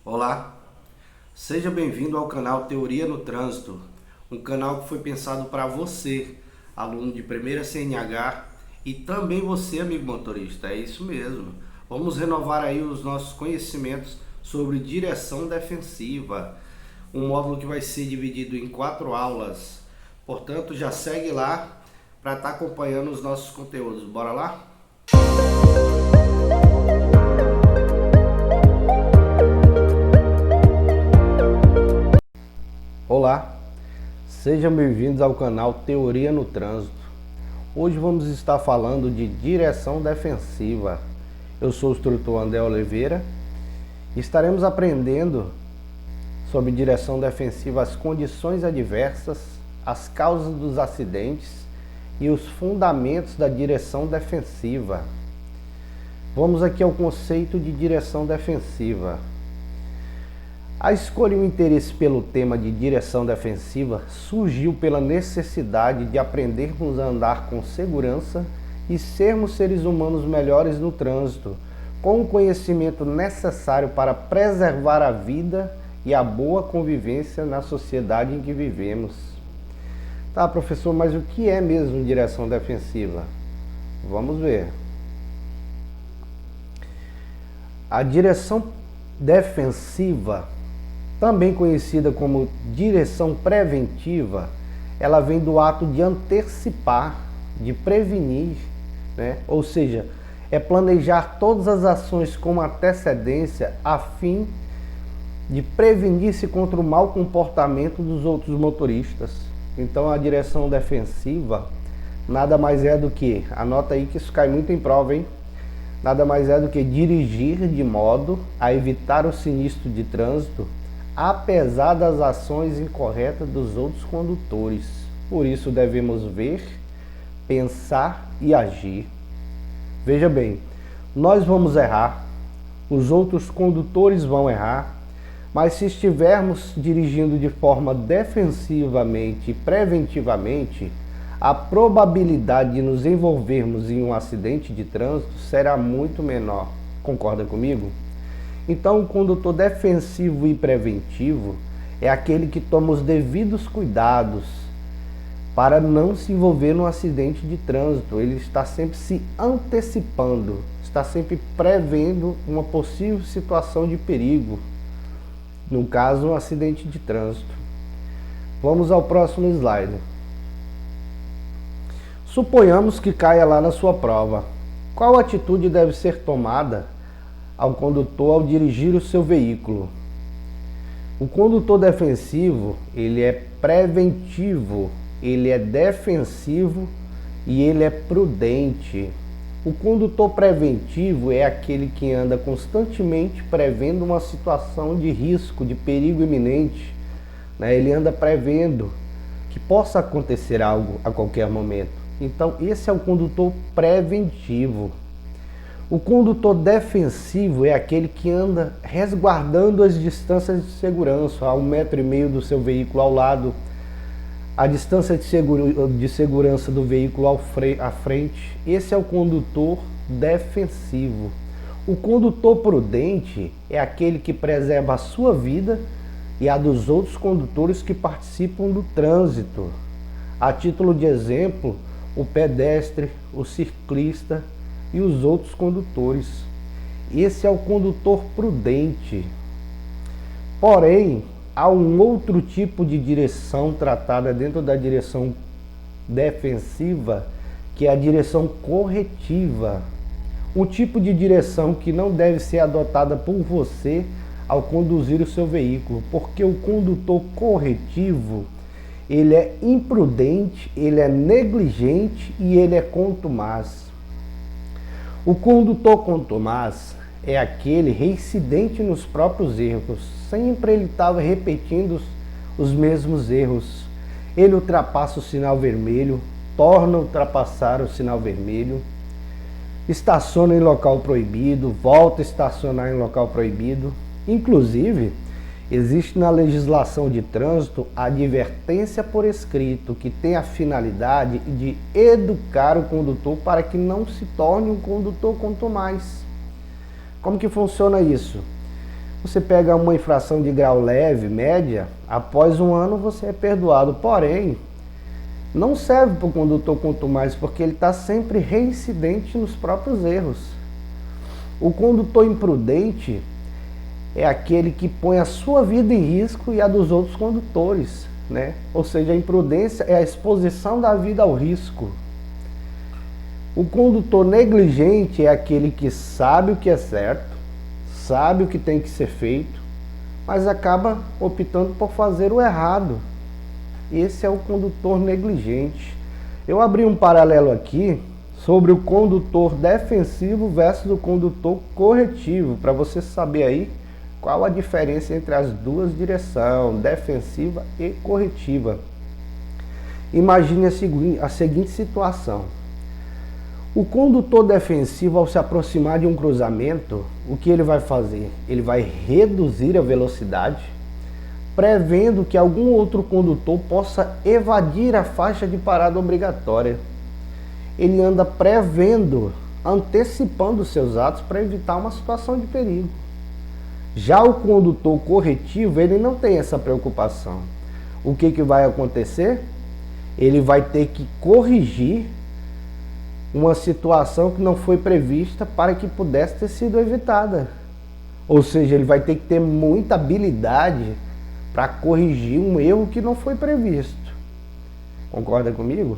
Olá, seja bem-vindo ao canal Teoria no Trânsito, um canal que foi pensado para você, aluno de primeira CNH e também você, amigo motorista, é isso mesmo. Vamos renovar aí os nossos conhecimentos sobre direção defensiva, um módulo que vai ser dividido em 4 aulas. Portanto, já segue lá para estar acompanhando os nossos conteúdos. Bora lá? Olá, sejam bem-vindos ao canal Teoria no Trânsito. Hoje vamos estar falando de direção defensiva. Eu sou o instrutor André Oliveira e estaremos aprendendo sobre direção defensiva, as condições adversas, as causas dos acidentes e os fundamentos da direção defensiva. Vamos aqui ao conceito de direção defensiva. A escolha e o interesse pelo tema de direção defensiva surgiu pela necessidade de aprendermos a andar com segurança e sermos seres humanos melhores no trânsito, com o conhecimento necessário para preservar a vida e a boa convivência na sociedade em que vivemos. Tá, professor, mas o que é mesmo direção defensiva? Vamos ver. A direção defensiva, também conhecida como direção preventiva, ela vem do ato de antecipar, de prevenir, né? Ou seja, é planejar todas as ações com antecedência a fim de prevenir-se contra o mau comportamento dos outros motoristas. Então a direção defensiva nada mais é do que, anota aí que isso cai muito em prova, hein? Nada mais é do que dirigir de modo a evitar o sinistro de trânsito, apesar das ações incorretas dos outros condutores. Por isso devemos ver, pensar e agir. Veja bem, nós vamos errar, os outros condutores vão errar, mas se estivermos dirigindo de forma defensivamente e preventivamente, a probabilidade de nos envolvermos em um acidente de trânsito será muito menor. Concorda comigo? Então, o condutor defensivo e preventivo é aquele que toma os devidos cuidados para não se envolver num acidente de trânsito. Ele está sempre se antecipando, está sempre prevendo uma possível situação de perigo, no caso, um acidente de trânsito. Vamos ao próximo slide. Suponhamos que caia lá na sua prova. Qual atitude deve ser tomada ao condutor ao dirigir o seu veículo? O condutor defensivo, ele é preventivo, ele é defensivo e ele é prudente. O condutor preventivo é aquele que anda constantemente prevendo uma situação de risco, de perigo iminente, né? Ele anda prevendo que possa acontecer algo a qualquer momento. Então, esse é o condutor preventivo. O condutor defensivo é aquele que anda resguardando as distâncias de segurança, a 1,5 m do seu veículo ao lado, a distância de segurança do veículo à frente. Esse é o condutor defensivo. O condutor prudente é aquele que preserva a sua vida e a dos outros condutores que participam do trânsito. A título de exemplo, o pedestre, o ciclista e os outros condutores. Esse é o condutor prudente. Porém, há um outro tipo de direção tratada dentro da direção defensiva, que é a direção corretiva. Um tipo de direção que não deve ser adotada por você ao conduzir o seu veículo, porque o condutor corretivo, ele é imprudente, ele é negligente e ele é contumaz. O condutor contumaz é aquele reincidente nos próprios erros. Sempre ele estava repetindo os mesmos erros. Ele ultrapassa o sinal vermelho, torna a ultrapassar o sinal vermelho, estaciona em local proibido, volta a estacionar em local proibido. Inclusive, existe na legislação de trânsito a advertência por escrito, que tem a finalidade de educar o condutor para que não se torne um condutor contumaz. Como que funciona isso? Você pega uma infração de grau leve, média, após um ano você é perdoado. Porém, não serve para o condutor contumaz, porque ele está sempre reincidente nos próprios erros. O condutor imprudente é aquele que põe a sua vida em risco e a dos outros condutores, né? Ou seja, a imprudência é a exposição da vida ao risco. O condutor negligente é aquele que sabe o que é certo, sabe o que tem que ser feito, mas acaba optando por fazer o errado. Esse é o condutor negligente. Eu abri um paralelo aqui sobre o condutor defensivo versus o condutor corretivo, para você saber aí qual a diferença entre as duas direções, defensiva e corretiva. Imagine a seguinte situação. O condutor defensivo, ao se aproximar de um cruzamento, o que ele vai fazer? Ele vai reduzir a velocidade, prevendo que algum outro condutor possa evadir a faixa de parada obrigatória. Ele anda prevendo, antecipando seus atos para evitar uma situação de perigo. Já o condutor corretivo, ele não tem essa preocupação. O que vai acontecer? Ele vai ter que corrigir uma situação que não foi prevista para que pudesse ter sido evitada. Ou seja, ele vai ter que ter muita habilidade para corrigir um erro que não foi previsto. Concorda comigo?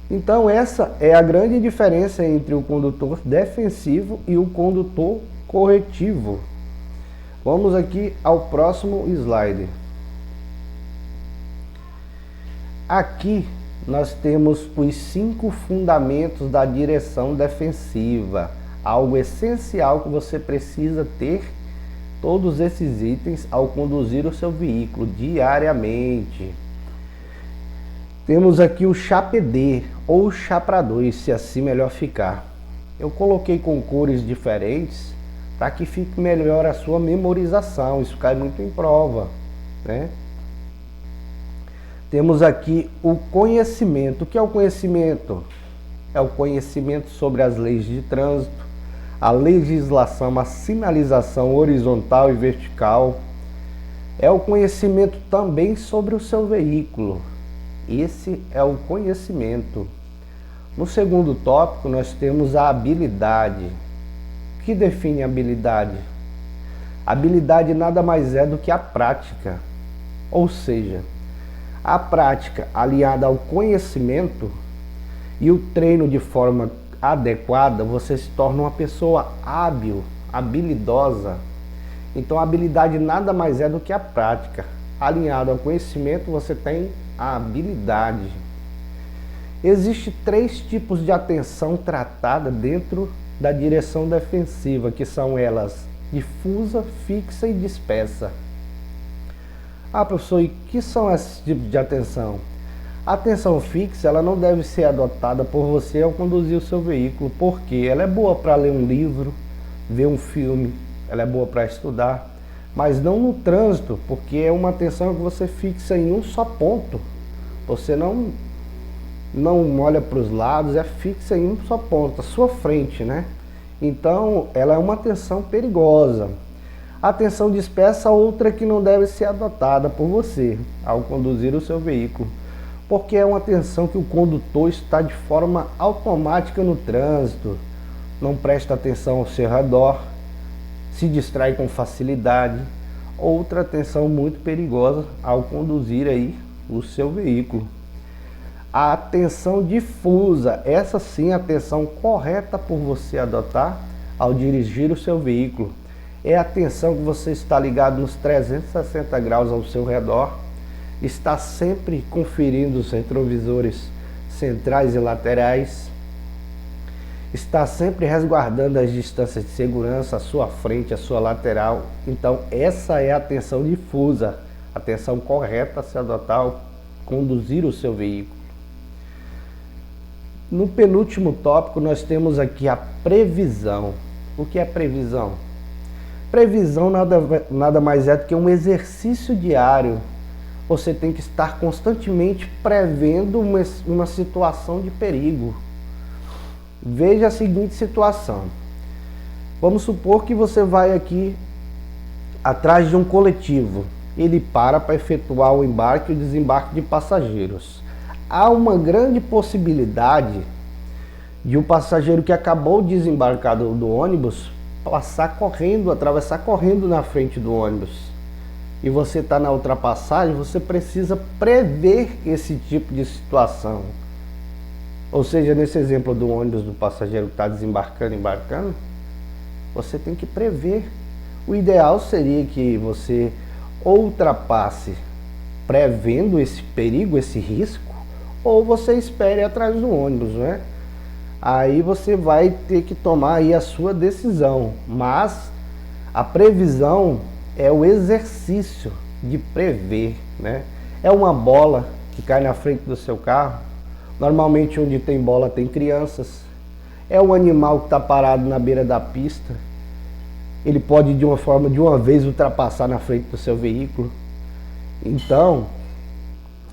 Então essa é a grande diferença entre o condutor defensivo e o condutor corretivo. Vamos aqui ao próximo slide. Aqui nós temos os 5 fundamentos da direção defensiva, algo essencial que você precisa ter todos esses itens ao conduzir o seu veículo diariamente. Temos aqui o CHAPD ou CHAPRA2, se assim melhor ficar. Eu coloquei com cores diferentes para que fique melhor a sua memorização, isso cai muito em prova, né? Temos aqui o conhecimento. O que é o conhecimento? É o conhecimento sobre as leis de trânsito, a legislação, a sinalização horizontal e vertical. É o conhecimento também sobre o seu veículo. Esse é o conhecimento. No segundo tópico, nós temos a habilidade. O que define a habilidade? Habilidade nada mais é do que a prática. Ou seja, a prática aliada ao conhecimento e o treino de forma adequada, você se torna uma pessoa hábil, habilidosa. Então a habilidade nada mais é do que a prática. Alinhado ao conhecimento, você tem a habilidade. Existem 3 tipos de atenção tratada dentro da direção defensiva, que são elas difusa, fixa e dispersa. Ah, professor, e que são esses tipos de atenção? A atenção fixa, ela não deve ser adotada por você ao conduzir o seu veículo, porque ela é boa para ler um livro, ver um filme, ela é boa para estudar, mas não no trânsito, porque é uma atenção que você fixa em um só ponto. Você não olha para os lados, é fixa em um só ponto, a sua frente, né? Então, ela é uma atenção perigosa. A atenção dispersa, outra que não deve ser adotada por você ao conduzir o seu veículo, porque é uma atenção que o condutor está de forma automática no trânsito, não presta atenção ao seu redor, se distrai com facilidade. Outra atenção muito perigosa ao conduzir aí o seu veículo. A atenção difusa, essa sim é a atenção correta por você adotar ao dirigir o seu veículo. É a atenção que você está ligado nos 360 graus ao seu redor, está sempre conferindo os retrovisores centrais e laterais, está sempre resguardando as distâncias de segurança, a sua frente, a sua lateral. Então essa é a atenção difusa, a atenção correta a se adotar ao conduzir o seu veículo. No penúltimo tópico nós temos aqui a previsão. O que é previsão? Previsão nada mais é do que um exercício diário. Você tem que estar constantemente prevendo uma situação de perigo. Veja a seguinte situação. Vamos supor que você vai aqui atrás de um coletivo. Ele para efetuar o embarque e o desembarque de passageiros. Há uma grande possibilidade de o passageiro que acabou de desembarcar do ônibus passar correndo, atravessar correndo na frente do ônibus. E você está na ultrapassagem, você precisa prever esse tipo de situação. Ou seja, nesse exemplo do ônibus do passageiro que está desembarcando, embarcando, você tem que prever. O ideal seria que você ultrapasse prevendo esse perigo, esse risco, ou você espere atrás do ônibus, né? Aí você vai ter que tomar aí a sua decisão. Mas a previsão é o exercício de prever, né? É uma bola que cai na frente do seu carro. Normalmente onde tem bola tem crianças. É um animal que está parado na beira da pista. Ele pode de uma vez ultrapassar na frente do seu veículo. Então,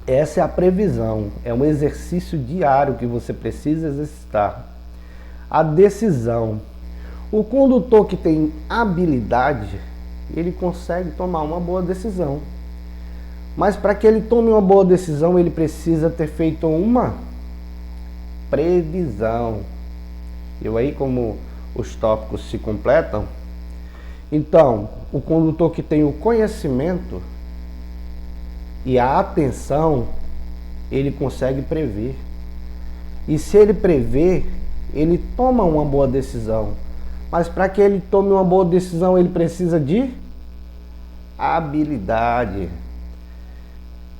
essa é a previsão. É um exercício diário que você precisa exercitar. A decisão. O condutor que tem habilidade, ele consegue tomar uma boa decisão. Mas para que ele tome uma boa decisão, ele precisa ter feito uma previsão. E aí, como os tópicos se completam, então, o condutor que tem o conhecimento e a atenção, ele consegue prever. E se ele prever, ele toma uma boa decisão. Mas para que ele tome uma boa decisão, ele precisa de habilidade.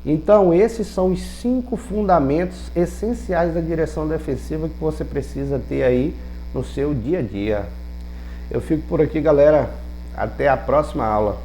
Então, esses são os 5 fundamentos essenciais da direção defensiva que você precisa ter aí no seu dia a dia. Eu fico por aqui, galera. Até a próxima aula.